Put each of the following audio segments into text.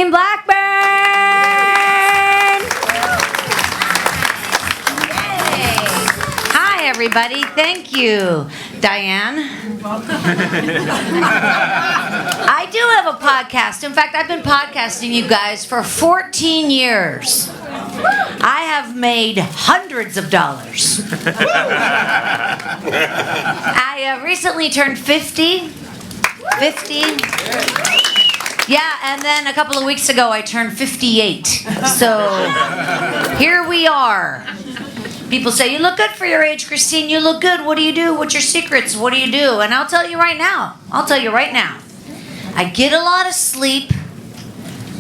in Blackburn. Hi, everybody. Thank you, Diane. I do have a podcast. In fact, I've been podcasting you guys for 14 years. I have made hundreds of dollars. I recently turned 50. Yeah, and then a couple of weeks ago I turned 58. So here we are. People say, you look good for your age, Christine. You look good. What do you do? What's your secrets? What do you do? And I'll tell you right now. I get a lot of sleep.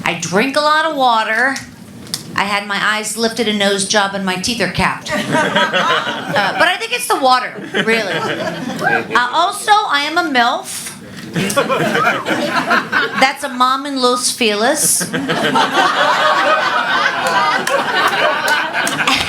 I drink a lot of water. I had my eyes lifted, a nose job, and my teeth are capped. But I think it's the water, really. Also, I am a MILF. That's a mom in Los Feliz.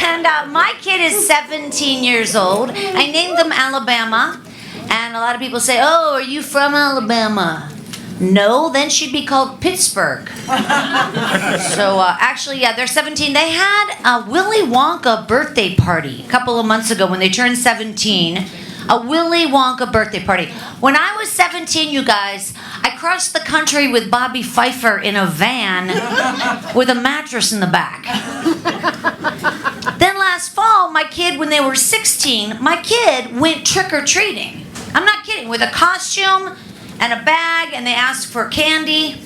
And my kid is 17 years old. I named them Alabama. And a lot of people say, oh, are you from Alabama? No, then she'd be called Pittsburgh. So actually, yeah, they're 17. They had a Willy Wonka birthday party a couple of months ago when they turned 17. A Willy Wonka birthday party. When I was 17, you guys, I crossed the country with Bobby Pfeiffer in a van with a mattress in the back. Then last fall, when they were 16, my kid went trick-or-treating. I'm not kidding, with a costume and a bag, and they asked for candy.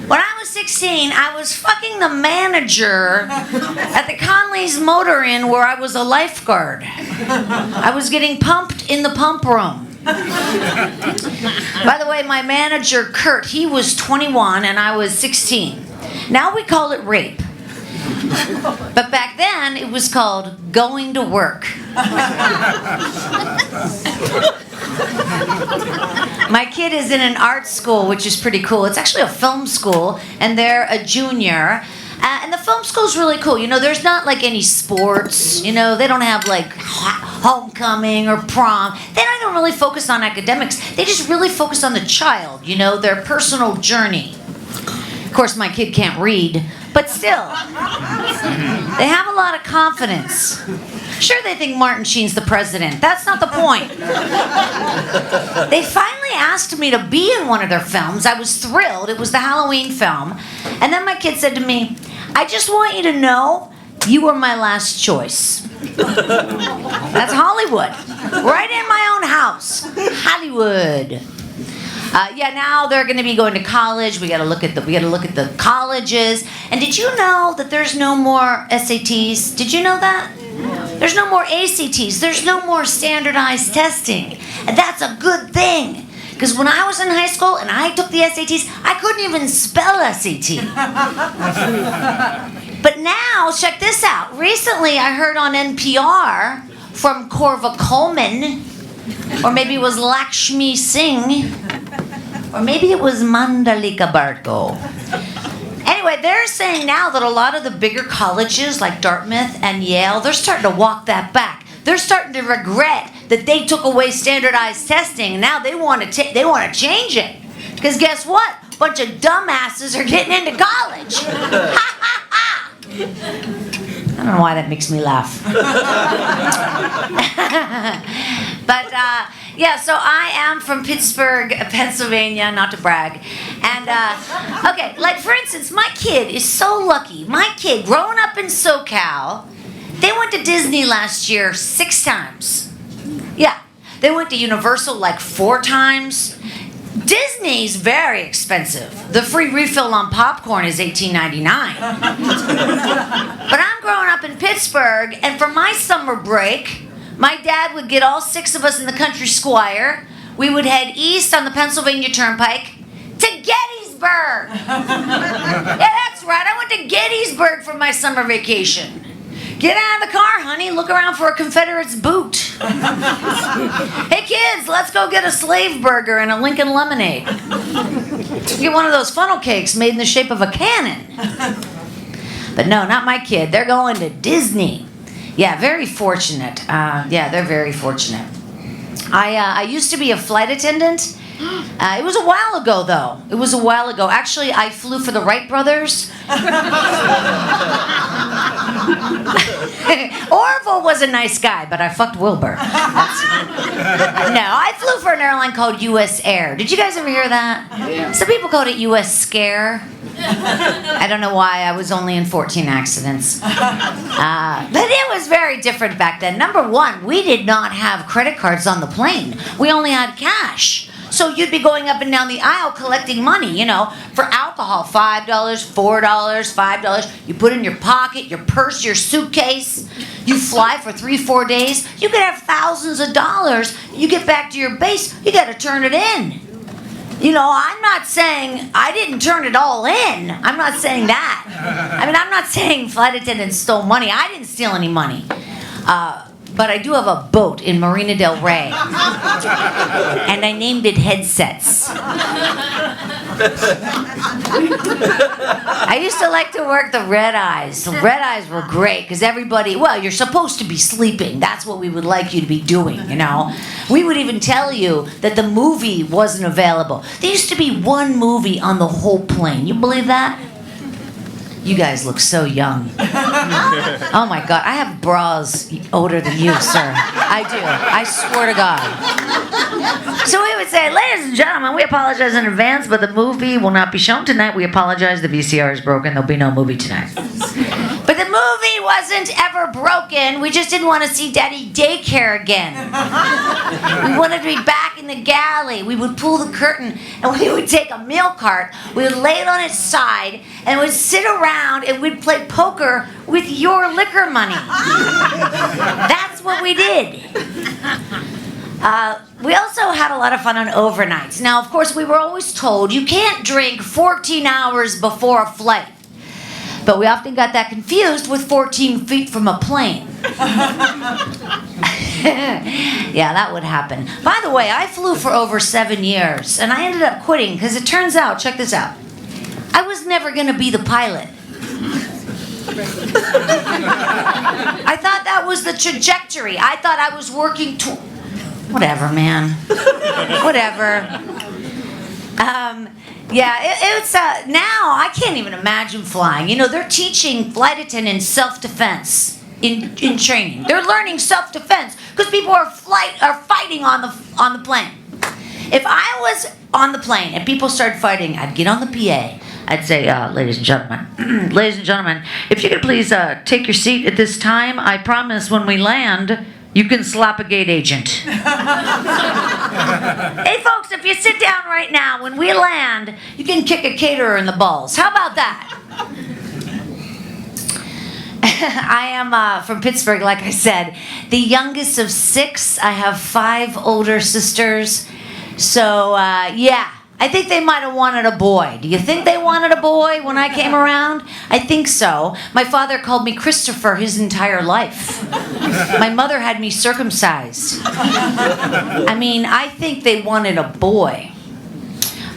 When I was 16, I was fucking the manager at the Conley's Motor Inn where I was a lifeguard. I was getting pumped in the pump room. By the way, my manager, Kurt, he was 21 and I was 16. Now we call it rape. But back then, it was called going to work. My kid is in an art school, which is pretty cool. It's actually a film school, and they're a junior. And the film school's really cool. You know, there's not like any sports. You know, they don't have like homecoming or prom. They don't even really focus on academics. They just really focus on the child, you know, their personal journey. Of course, my kid can't read, but still, they have a lot of confidence. Sure, they think Martin Sheen's the president. That's not the point. They finally asked me to be in one of their films. I was thrilled. It was the Halloween film. And then my kid said to me, I just want you to know you were my last choice. That's Hollywood. Right in my own house. Hollywood. Now they're going to be going to college. We got to look at the colleges. And did you know that there's no more SATs? Did you know that? There's no more ACTs. There's no more standardized testing. And that's a good thing. Because when I was in high school and I took the SATs, I couldn't even spell SAT. But now, check this out. Recently, I heard on NPR from Korva Coleman, or maybe it was Lakshmi Singh, or maybe it was Mandalika Barko. Anyway, they're saying now that a lot of the bigger colleges like Dartmouth and Yale, they're starting to walk that back. They're starting to regret that they took away standardized testing. Now they want to change it. Because guess what? A bunch of dumbasses are getting into college. Ha ha ha! I don't know why that makes me laugh. But so I am from Pittsburgh, Pennsylvania, not to brag. And, okay, like for instance, my kid is so lucky. My kid, growing up in SoCal, they went to Disney last year 6 times. Yeah, they went to Universal like 4 times. Disney's very expensive. The free refill on popcorn is $18.99. But I'm growing up in Pittsburgh, and for my summer break, my dad would get all 6 of us in the country squire. We would head east on the Pennsylvania Turnpike to Gettysburg. Yeah, that's right. I went to Gettysburg for my summer vacation. Get out of the car, honey. Look around for a Confederate's boot. Hey, kids, let's go get a slave burger and a Lincoln lemonade. Get one of those funnel cakes made in the shape of a cannon. But no, not my kid. They're going to Disney. Yeah, very fortunate. They're very fortunate. I used to be a flight attendant, It was a while ago, though. It was a while ago. Actually, I flew for the Wright brothers. Orville was a nice guy, but I fucked Wilbur. No, I flew for an airline called U.S. Air. Did you guys ever hear that? Yeah. Some people called it U.S. Scare. I don't know why. I was only in 14 accidents. But it was very different back then. Number one, we did not have credit cards on the plane. We only had cash. So you'd be going up and down the aisle collecting money, for alcohol. $5, $4, $5. You put in your pocket, your purse, your suitcase. You fly for 3-4 days. You could have thousands of dollars. You get back to your base, you got to turn it in. I'm not saying I didn't turn it all in. I'm not saying that. I'm not saying flight attendants stole money. I didn't steal any money. But I do have a boat in Marina del Rey. And I named it Headsets. I used to like to work the red eyes. The red eyes were great because everybody, you're supposed to be sleeping. That's what we would like you to be doing, We would even tell you that the movie wasn't available. There used to be one movie on the whole plane. You believe that? You guys look so young. Oh my God, I have bras older than you, sir. I do. I swear to God. So we would say, ladies and gentlemen, we apologize in advance, but the movie will not be shown tonight. We apologize. The VCR is broken. There'll be no movie tonight. But the movie wasn't ever broken. We just didn't want to see Daddy Daycare again. We wanted to be back in the galley. We would pull the curtain, and we would take a meal cart. We would lay it on its side, and we'd sit around, and we'd play poker with your liquor money. That's what we did. We also had a lot of fun on overnights. Now, of course, we were always told you can't drink 14 hours before a flight. But we often got that confused with 14 feet from a plane. Yeah, that would happen. By the way, I flew for over 7 years, and I ended up quitting because it turns out, check this out, I was never going to be the pilot. I thought that was the trajectory. I thought I was working to... Whatever, man. Whatever. It's now I can't even imagine flying. They're teaching flight attendants self-defense in training. They're learning self-defense because people are fighting on the plane. If I was on the plane and people started fighting, I'd get on the PA. I'd say, ladies and gentlemen, if you could please take your seat at this time. I promise when we land, you can slap a gate agent. Hey, folks, if you sit down right now, when we land, you can kick a caterer in the balls. How about that? I am from Pittsburgh, like I said. The youngest of 6. I have 5 older sisters. So, I think they might have wanted a boy. Do you think they wanted a boy when I came around? I think so. My father called me Christopher his entire life. My mother had me circumcised. I think they wanted a boy.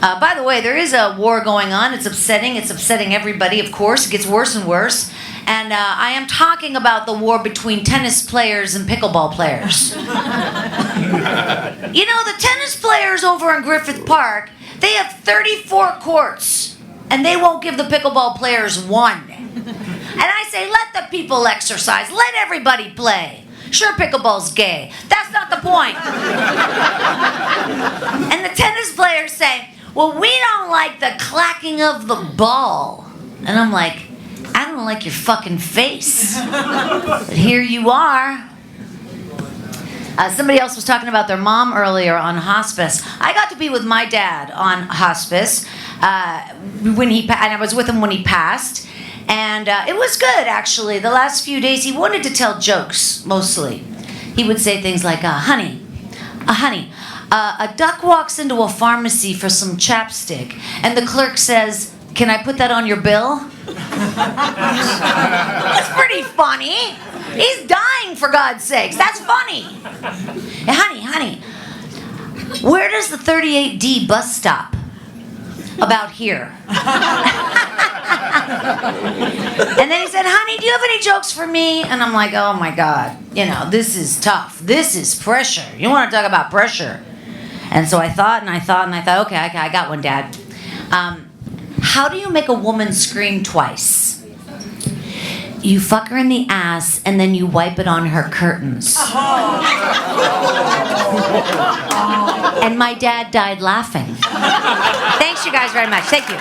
By the way, there is a war going on. It's upsetting. It's upsetting everybody, of course. It gets worse and worse. And I am talking about the war between tennis players and pickleball players. The tennis players over in Griffith Park, they have 34 courts, and they won't give the pickleball players 1. And I say, let the people exercise. Let everybody play. Sure, pickleball's gay. That's not the point. And the tennis players say, well, we don't like the clacking of the ball. And I'm like, I don't like your fucking face. But here you are. Somebody else was talking about their mom earlier on hospice. I got to be with my dad on hospice and I was with him when he passed. And it was good, actually. The last few days, he wanted to tell jokes, mostly. He would say things like, honey, a duck walks into a pharmacy for some chapstick, and the clerk says, can I put that on your bill? That's pretty funny. He's dying, for God's sakes. That's funny. Hey, honey, where does the 38D bus stop? About here. And then he said, honey, do you have any jokes for me? And I'm like, oh my God, this is tough. This is pressure. You want to talk about pressure? And so I thought, okay, I got one, Dad. How do you make a woman scream twice? You fuck her in the ass and then you wipe it on her curtains. And my dad died laughing. Thanks, you guys, very much. Thank you.